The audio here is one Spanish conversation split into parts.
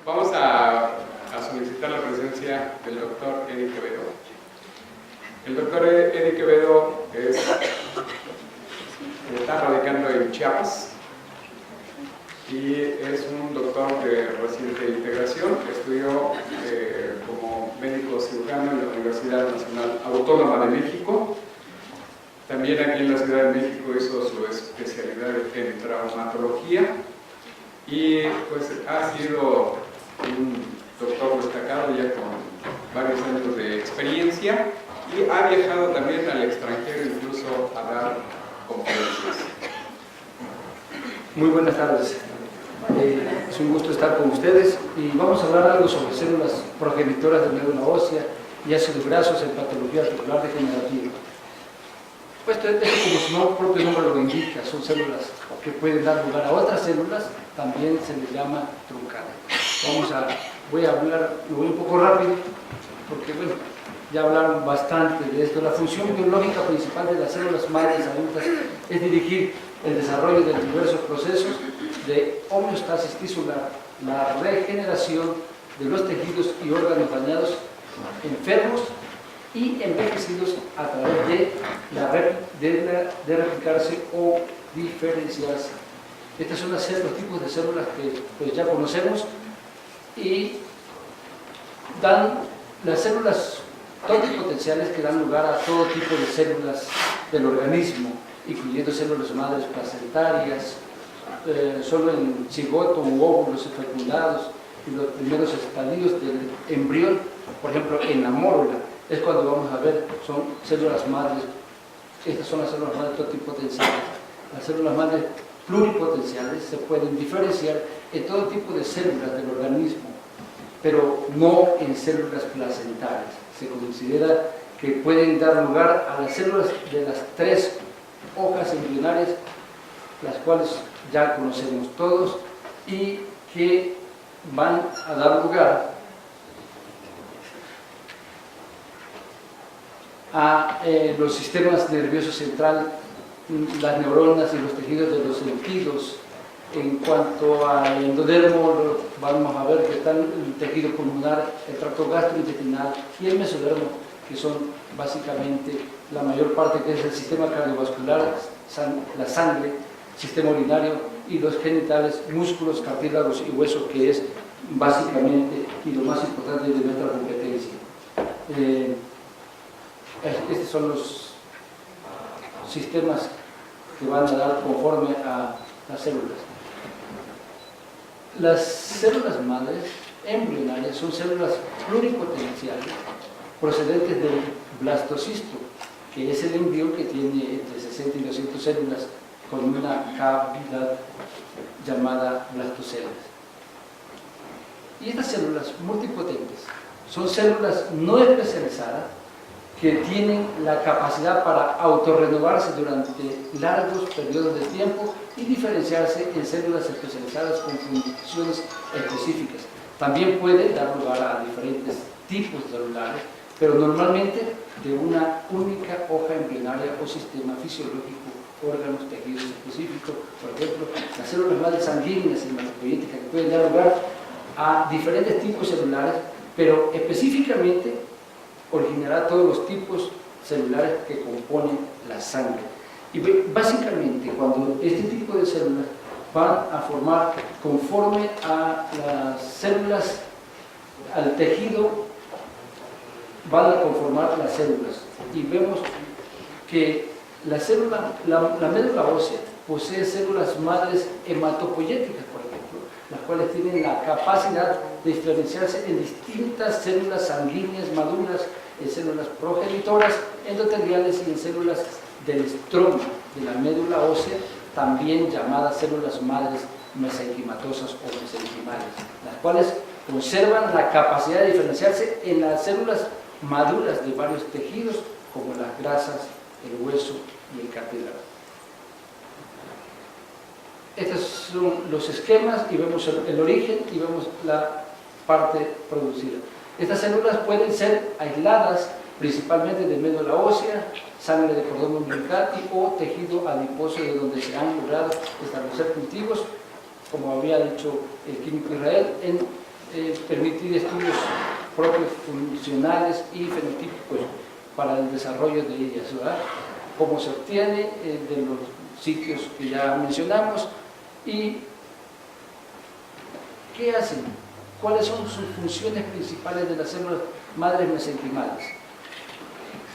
Vamos a solicitar la presencia del doctor Eddie Quevedo. El doctor Eddie Quevedo está radicando en Chiapas y es un doctor de reciente integración. Estudió como médico cirujano en la Universidad Nacional Autónoma de México. También aquí en la Ciudad de México hizo su especialidad en traumatología y pues ha sido un doctor destacado ya con varios años de experiencia y ha viajado también al extranjero incluso a dar conferencias. Muy buenas tardes. Es un gusto estar con ustedes y vamos a hablar algo sobre células progenitoras de médula ósea y ácidos grasos en patología articular degenerativa. Pues como su propio nombre lo indica, son células que pueden dar lugar a otras células, también se les llama truncadas. Voy a hablar, lo voy un poco rápido, porque bueno, ya hablaron bastante de esto. La función biológica principal de las células madres adultas es dirigir el desarrollo de diversos procesos de homeostasis tisular, la regeneración de los tejidos y órganos dañados, enfermos y envejecidos a través de replicarse o diferenciarse. Estos son los tipos de células que pues, ya conocemos y dan las células totipotenciales que dan lugar a todo tipo de células del organismo, incluyendo células madres placentarias, solo en cigoto u óvulos fecundados y los primeros estadios del embrión, por ejemplo en la mórula, es cuando vamos a ver, son células madres. Estas son las células madres totipotenciales. Las células madres pluripotenciales se pueden diferenciar en todo tipo de células del organismo, pero no en células placentarias. Se considera que pueden dar lugar a las células de las tres hojas embrionarias, las cuales ya conocemos todos, y que van a dar lugar a los sistemas nerviosos central, las neuronas y los tejidos de los sentidos. En cuanto al endodermo, vamos a ver que están el tejido pulmonar, el tracto gastrointestinal y el mesodermo, que son básicamente la mayor parte, que es el sistema cardiovascular, la sangre, sistema urinario y los genitales, músculos, cartílagos y huesos, que es básicamente y lo más importante de nuestra competencia. Estos son los sistemas que van a dar conforme a las células. Las células madres embrionarias son células pluripotenciales procedentes del blastocisto, que es el embrión que tiene entre 60 y 200 células con una cavidad llamada blastocélulas. Y estas células multipotentes son células no especializadas que tienen la capacidad para autorrenovarse durante largos periodos de tiempo y diferenciarse en células especializadas con funciones específicas. También puede dar lugar a diferentes tipos celulares, pero normalmente de una única hoja embrionaria o sistema fisiológico, órganos, tejidos específicos. Por ejemplo, las células madres sanguíneas hematopoyéticas, que pueden dar lugar a diferentes tipos celulares, pero específicamente originará todos los tipos celulares que componen la sangre. Y básicamente, cuando este tipo de células van a formar, conforme a las células, al tejido, van a conformar las células. Y vemos que la médula ósea posee células madres hematopoyéticas, por ejemplo, las cuales tienen la capacidad de diferenciarse en distintas células sanguíneas maduras, en células progenitoras, endoteliales y en células del estroma de la médula ósea, también llamadas células madres mesenquimatosas o mesenquimales, las cuales conservan la capacidad de diferenciarse en las células maduras de varios tejidos, como las grasas, el hueso y el cartílago. Estos son los esquemas y vemos el origen y vemos la parte producida. Estas células pueden ser aisladas principalmente de médula ósea, sangre de cordón umbilical o tejido adiposo, de donde se han logrado establecer cultivos, como había dicho el químico Israel, en permitir estudios propios funcionales y fenotípicos para el desarrollo de ellas, ¿verdad? Como se obtiene de los sitios que ya mencionamos. ¿Y qué hacen? ¿Cuáles son sus funciones principales de las células madres mesenquimales?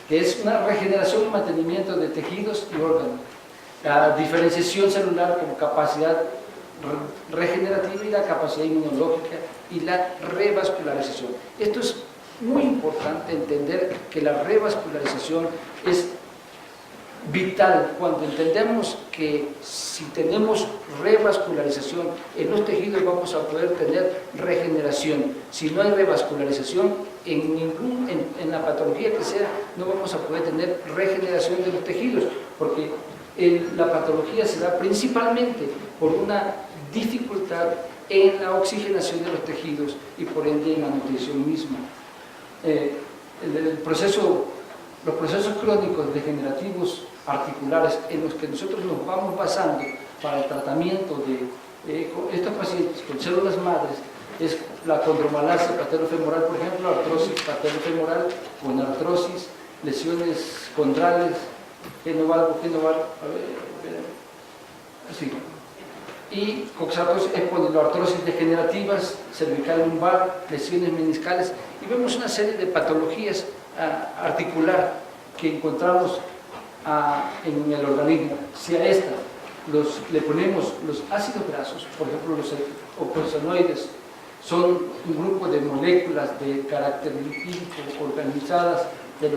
Que es una regeneración y mantenimiento de tejidos y órganos, la diferenciación celular como capacidad regenerativa y la capacidad inmunológica y la revascularización. Esto es muy importante entender que la revascularización es vital cuando entendemos que si tenemos revascularización en los tejidos vamos a poder tener regeneración. Si no hay revascularización en la patología que sea, no vamos a poder tener regeneración de los tejidos, porque la patología se da principalmente por una dificultad en la oxigenación de los tejidos y por ende en la nutrición misma. Los procesos crónicos degenerativos articulares en los que nosotros nos vamos basando para el tratamiento de estos pacientes con células madres es la condromalacia patelofemoral, por ejemplo, artrosis patelofemoral con artrosis, lesiones condrales, así. Y coxartrosis, espondiloartrosis degenerativas, cervical lumbar, lesiones meniscales, y vemos una serie de patologías articular que encontramos en el organismo. Si a esta le ponemos los ácidos grasos, por ejemplo los eicosanoides, son un grupo de moléculas de carácter lipídico organizadas de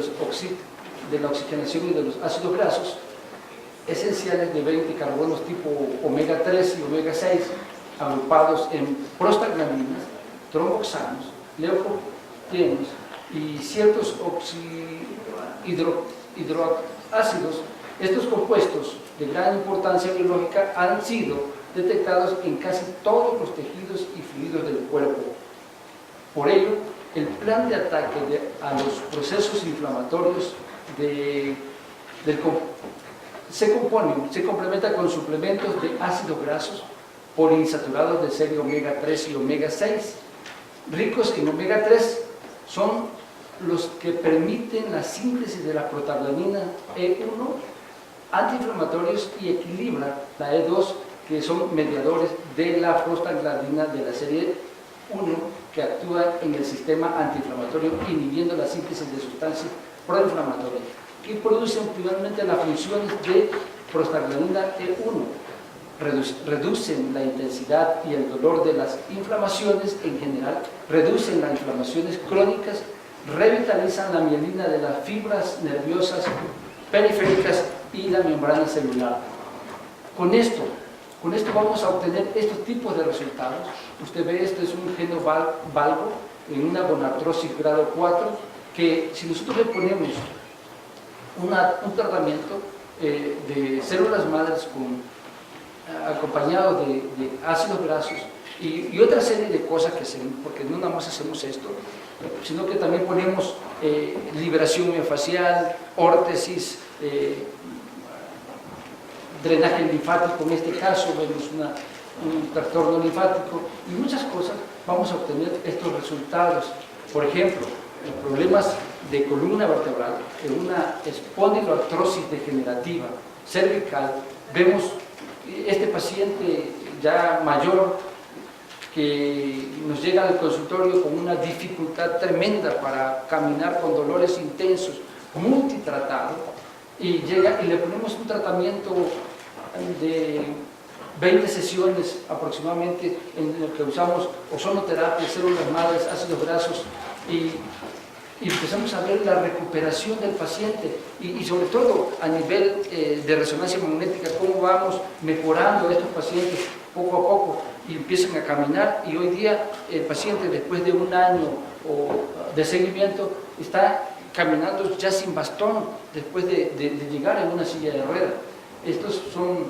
la oxigenación y de los ácidos grasos, esenciales de 20 carbonos tipo omega 3 y omega 6, agrupados en prostaglandinas, tromboxanos, leucotrienos y ciertos hidroácidos. Estos compuestos de gran importancia biológica han sido detectados en casi todos los tejidos y fluidos del cuerpo. Por ello, el plan de ataque a los procesos inflamatorios se complementa con suplementos de ácidos grasos poliinsaturados de serie omega 3 y omega 6. Ricos en omega 3 son los que permiten la síntesis de la prostaglandina E1, antiinflamatorios, y equilibra la E2, que son mediadores de la prostaglandina de la serie 1, que actúa en el sistema antiinflamatorio, inhibiendo la síntesis de sustancias proinflamatorias, que producen finalmente las funciones de prostaglandina E1. Reducen la intensidad y el dolor de las inflamaciones en general, reducen las inflamaciones crónicas, revitalizan la mielina de las fibras nerviosas periféricas y la membrana celular. Con esto vamos a obtener estos tipos de resultados. Usted ve, esto es un genovalgo en una gonartrosis grado 4, que si nosotros le ponemos un tratamiento de células madres acompañado de ácidos grasos y otra serie de cosas que hacemos, porque no nada más hacemos esto, sino que también ponemos liberación miofascial, órtesis, drenaje linfático, en este caso vemos un trastorno linfático y muchas cosas, vamos a obtener estos resultados. Por ejemplo, en problemas de columna vertebral, en una espondiloartrosis degenerativa cervical, vemos este paciente ya mayor que nos llega al consultorio con una dificultad tremenda para caminar, con dolores intensos, multitratado, y llega y le ponemos un tratamiento de 20 sesiones aproximadamente, en el que usamos ozonoterapia, células madres, ácidos grasos, y empezamos a ver la recuperación del paciente y sobre todo a nivel de resonancia magnética, cómo vamos mejorando a estos pacientes poco a poco y empiezan a caminar, y hoy día el paciente, después de un año de seguimiento, está caminando ya sin bastón después de llegar en una silla de ruedas. Estos son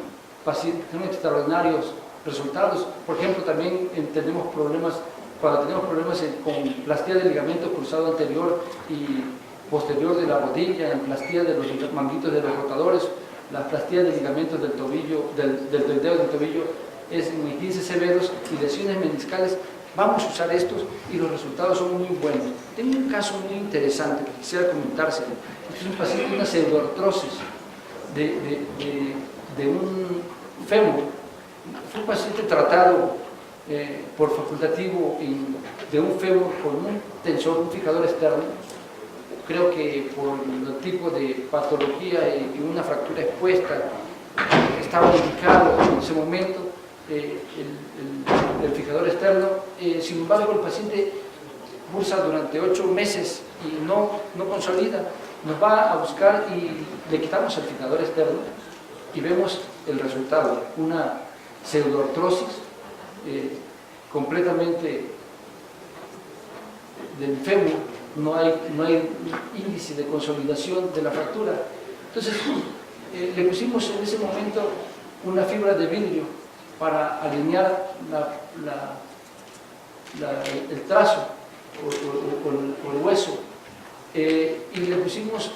pacientes, son extraordinarios resultados. Por ejemplo, también tenemos problemas cuando tenemos problemas con plastía del ligamento cruzado anterior y posterior de la rodilla, en plastía de los manguitos de los rotadores, la plastía de ligamentos del tobillo, del dedo del tobillo, es en 15 severos, y lesiones meniscales vamos a usar estos y los resultados son muy buenos. Tengo un caso muy interesante que quisiera comentárselo. Este es un paciente de una pseudoartrosis de un fémur. Fue un paciente tratado por facultativo de un fémur con un tensor, un fijador externo. Creo que por el tipo de patología y una fractura expuesta estaba indicado en ese momento el fijador externo. Sin embargo, el paciente cursa durante 8 meses y no consolida. Nos va a buscar y le quitamos el fijador externo y vemos el resultado, una pseudoartrosis completamente del fémur. No hay índice de consolidación de la fractura. Entonces, le pusimos en ese momento una fibra de vidrio para alinear el trazo o el hueso, y le pusimos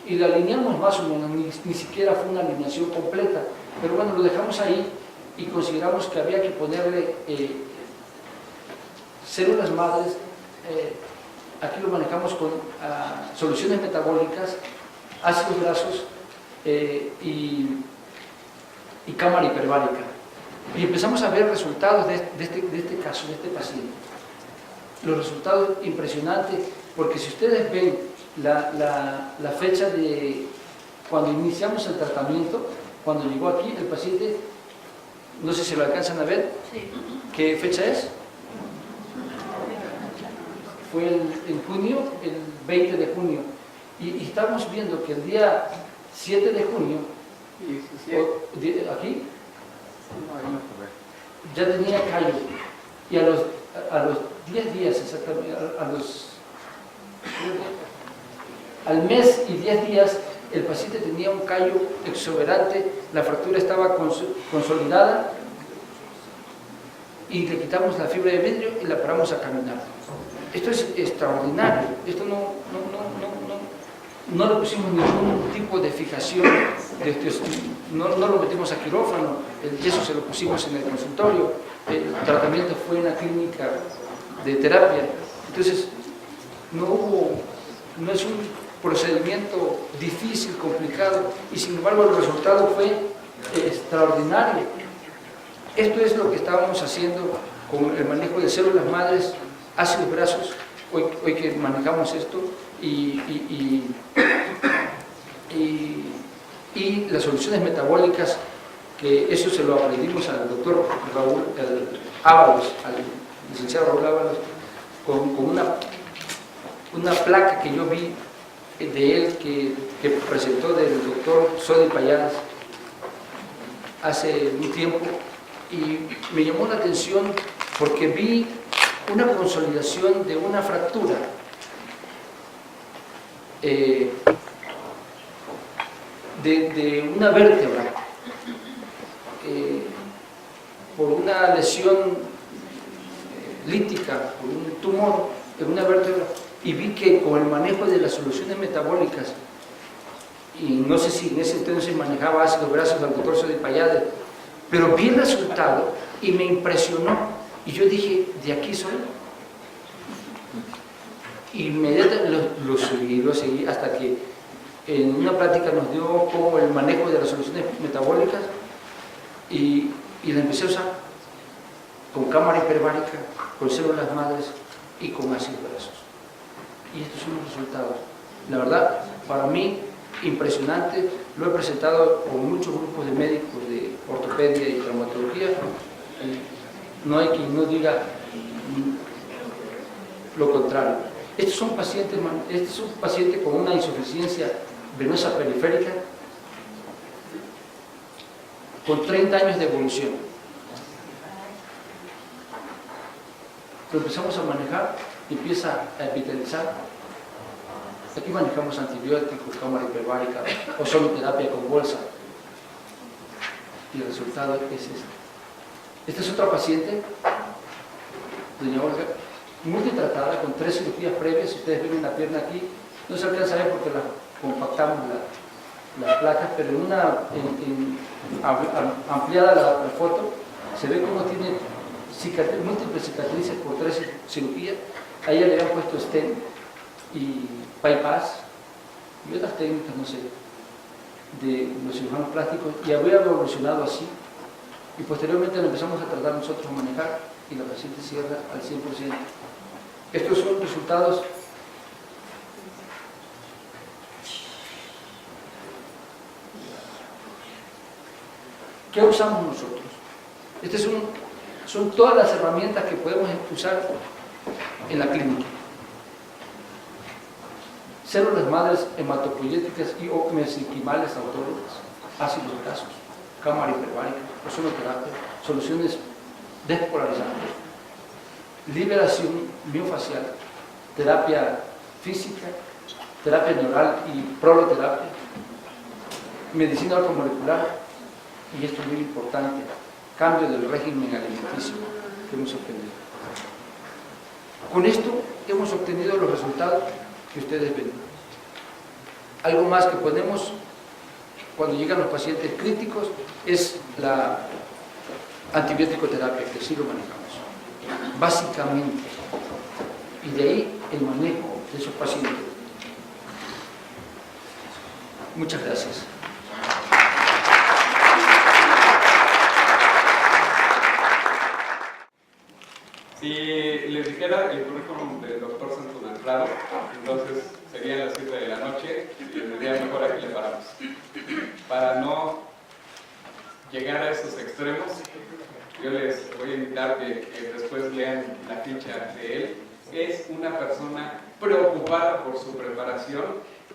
y la alineamos más o menos, ni siquiera fue una alineación completa, pero bueno, lo dejamos ahí y consideramos que había que ponerle células madres. Aquí lo manejamos con soluciones metabólicas, ácidos grasos y cámara hiperbárica. Y empezamos a ver resultados de este caso, de este paciente. Los resultados impresionantes, porque si ustedes ven la fecha de cuando iniciamos el tratamiento, cuando llegó aquí el paciente, no sé si lo alcanzan a ver, sí. ¿Qué fecha es? Fue en junio, el 20 de junio, y estamos viendo que el día 7 de junio, aquí, ya tenía callo, y a los 10 días exactamente, al mes y 10 días, el paciente tenía un callo exuberante, la fractura estaba consolidada, y le quitamos la fibra de vidrio y la paramos a caminar. Esto es extraordinario. Esto no le pusimos ningún tipo de fijación, no lo metimos a quirófano, el yeso se lo pusimos en el consultorio, el tratamiento fue en la clínica de terapia. Entonces, no es un procedimiento difícil, complicado, y sin embargo el resultado fue extraordinario. Esto es lo que estábamos haciendo con el manejo de células madres, ácidos grasos, hoy que manejamos esto, y las soluciones metabólicas, que eso se lo aprendimos al doctor Raúl Ábalos, al licenciado Raúl Ábalos, con una placa que yo vi de él que presentó del doctor Sodi Payadas hace un tiempo, y me llamó la atención porque vi una consolidación de una fractura de una vértebra por una lesión lítica, por un tumor de una vértebra, y vi que con el manejo de las soluciones metabólicas, y no sé si en ese entonces manejaba ácidos grasos al doctor Sodi Payadas, pero vi el resultado y me impresionó, y yo dije, de aquí soy. Inmediatamente lo seguí hasta que en una plática nos dio como el manejo de las soluciones metabólicas, y la empecé a usar con cámara hiperbárica, con células madres y con ácidos grasos. Y estos son los resultados. La verdad, para mí, impresionante. Lo he presentado con muchos grupos de médicos de ortopedia y traumatología. No hay quien no diga lo contrario. Este es un paciente con una insuficiencia venosa periférica con 30 años de evolución. Lo empezamos a manejar, empieza a epitelizar. Aquí manejamos antibióticos, cámara hiperbárica, ozonoterapia con bolsa. Y el resultado es este. Esta es otra paciente, doña Olga, multitratada, con 3 cirugías previas. Si ustedes ven la pierna aquí, no se alcanza a ver porque la compactamos las placas, pero en ampliada la foto, se ve cómo tiene múltiples cicatrices por 3 cirugías. A ella le habían puesto stent y bypass y otras técnicas, no sé, de los cirujanos plásticos, y había evolucionado así. Y posteriormente lo empezamos a tratar nosotros a manejar y la paciente cierra al 100%. Estos son resultados que usamos nosotros. Estas son todas las herramientas que podemos usar en la clínica. Células madres hematopoyéticas y o mesenquimales autólogas, ácidos grasos, cámara hiperbárica, ozonoterapia, soluciones despolarizantes, liberación miofacial, terapia física, terapia neural y proloterapia, medicina ortomolecular, y esto es muy importante, cambio del régimen alimenticio que hemos obtenido. Con esto hemos obtenido los resultados que ustedes ven. Algo más que ponemos cuando llegan los pacientes críticos es la antibiótico terapia, que sí lo manejamos, básicamente. Y de ahí el manejo de esos pacientes. Muchas gracias. Si les dijera el currículum del doctor Santos del Prado, entonces serían las 7 de la noche y les diría mejor a que le paramos. Para no llegar a esos extremos, yo les voy a invitar que después lean la ficha de él. Es una persona preocupada por su preparación,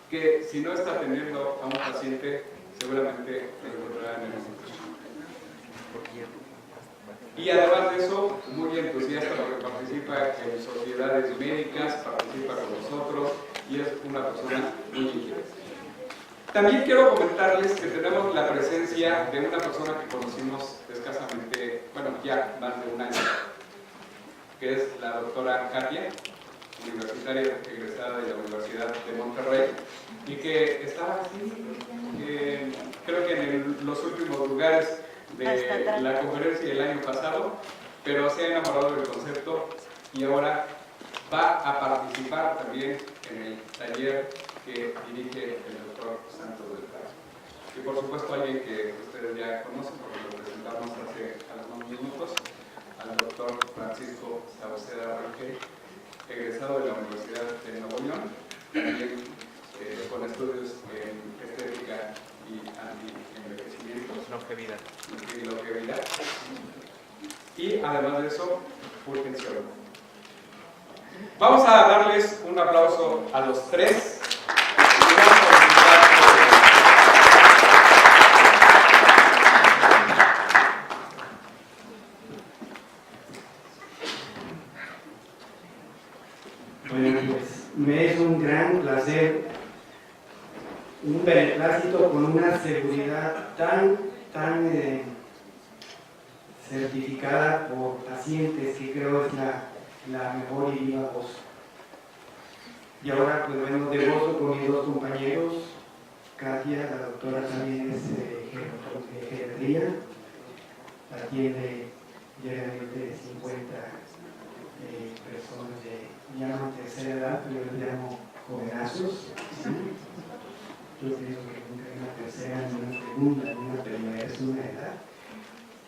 que si no está atendiendo a un paciente, seguramente lo encontrará en el momento. Y además de eso, muy entusiasta porque participa en sociedades médicas, participa con nosotros y es una persona muy inquieta. También quiero comentarles que tenemos la presencia de una persona que conocimos escasamente, bueno, ya más de un año, que es la doctora Katia, universitaria egresada de la Universidad de Monterrey, y que estaba así, creo que en los últimos lugares de la conferencia del año pasado, pero se ha enamorado del concepto y ahora va a participar también en el taller que dirige el doctor Santos del Prado. Y por supuesto alguien que ustedes ya conocen porque lo presentamos hace algunos minutos, al doctor Francisco Sauceda Rangel, egresado de la Universidad de Nuevo León, también con estudios en estética y anti-envejecimiento. Longevidad. Y longevidad. Y además de eso, urgenciólogo. Vamos a darles un aplauso a los tres. Bueno, pues me es un gran placer, un beneplácito con una seguridad tan certificada por pacientes, que creo es la mejor y viva voz. Y ahora, pues bueno, de gozo con mis dos compañeros, Katia, la doctora también es de geriatría, atiende diariamente 50 personas ya no tercera edad, pero yo les llamo jovenazos. Yo pienso que nunca hay una tercera, ni una segunda, ni una primera, es una edad.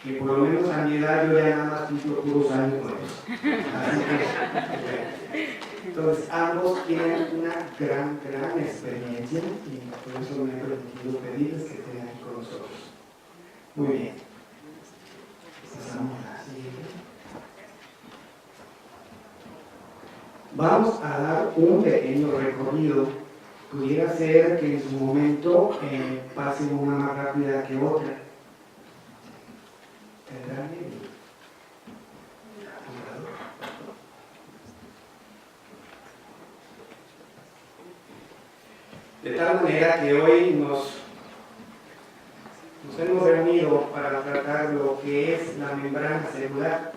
Que por lo menos a mi edad yo ya nada más cumplo puros años nuevos. Así que, entonces ambos tienen una gran experiencia y por eso me he permitido pedirles que estén aquí con nosotros. Muy bien. Pasamos a la siguiente. Vamos a dar un pequeño recorrido. Pudiera ser que en su momento pase una más rápida que otra. ¿Tendrán el apuntador? De tal manera que hoy nos hemos reunido para tratar lo que es la membrana celular.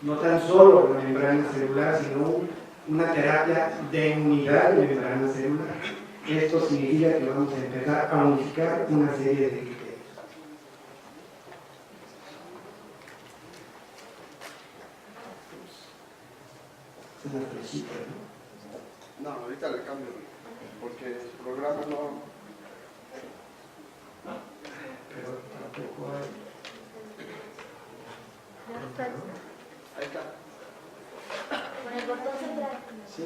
No tan solo la membrana celular, sino una terapia de unidad de membrana celular. Esto significa que vamos a empezar a unificar una serie de criterios. Son las flechitas, ¿no? No, ahorita le cambio, porque su programa no... Pero tampoco hay... Ahí está. Con el botón central. Sí.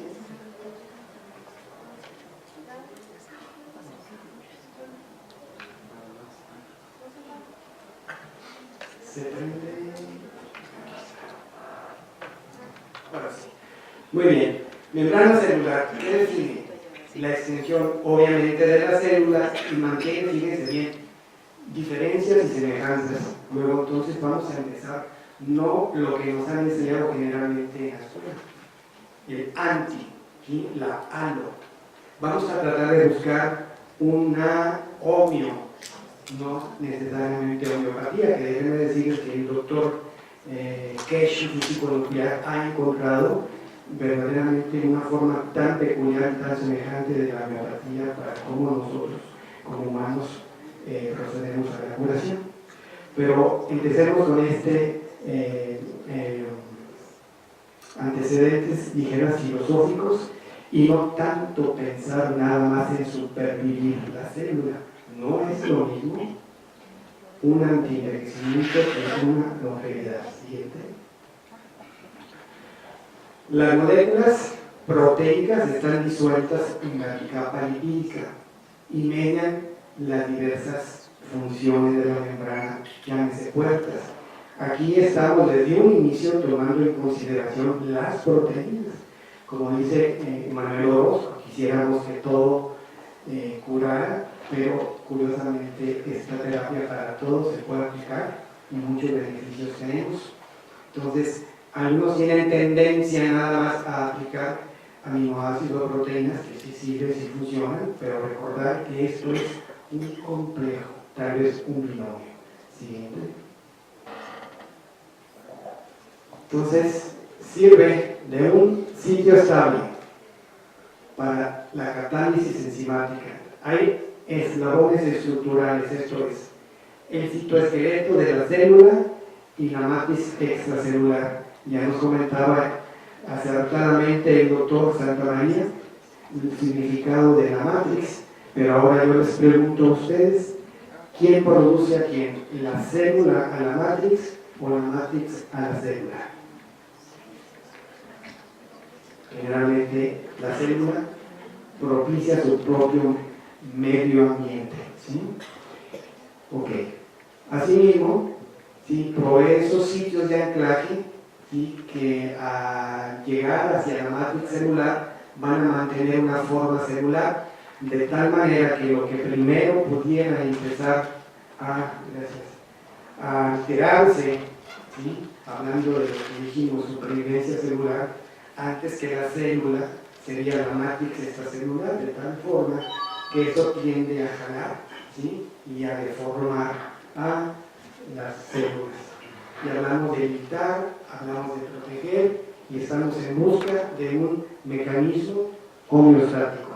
Se prende... Ahora sí. Muy bien. Membrana celular. ¿Qué define? La extensión, obviamente, de las células y mantiene, fíjense bien, diferencias y semejanzas. Luego, entonces, vamos a empezar, no lo que nos han enseñado generalmente en la escuela. El anti, ¿sí? La alo. Vamos a tratar de buscar una homeo, no necesariamente homeopatía, que déjenme decirles que el doctor Kesh, físico nuclear, ha encontrado verdaderamente una forma tan peculiar, tan semejante de la homeopatía para cómo nosotros, como humanos, procedemos a la curación. Pero empecemos con antecedentes, dijeras, filosóficos, y no tanto pensar nada más en supervivir la célula. No es lo mismo un antienvejecimiento que una longevidad. Siguiente. Las moléculas proteicas están disueltas en la capa lipídica y median las diversas funciones de la membrana, llámese puertas. Aquí estamos desde un inicio tomando en consideración las proteínas. Como dice Manuel Orozco, quisiéramos que todo curara, pero curiosamente esta terapia para todos se puede aplicar y muchos beneficios tenemos. Entonces, algunos tienen tendencia nada más a aplicar aminoácidos o proteínas que sí sirven, sí funcionan, pero recordar que esto es un complejo, tal vez un binomio. Siguiente. Entonces, sirve de un sitio estable para la catálisis enzimática. Hay eslabones estructurales, esto es, el citoesqueleto de la célula y la matriz extracelular. Ya nos comentaba acertadamente el doctor Santamaría el significado de la matrix, pero ahora yo les pregunto a ustedes, ¿quién produce a quién? ¿La célula a la matrix o la matrix a la célula? Generalmente la célula propicia su propio medio ambiente, ¿sí? Ok. Asimismo, ¿sí? Provee esos sitios de anclaje, ¿sí? Que al llegar hacia la matriz celular van a mantener una forma celular de tal manera que lo que primero pudiera empezar a alterarse, ¿sí? Hablando de lo que dijimos, supervivencia celular, antes que la célula sería la matrix extracelular, de tal forma que eso tiende a jalar, ¿sí? Y a deformar a las células. Y hablamos de evitar, hablamos de proteger y estamos en busca de un mecanismo homeostático.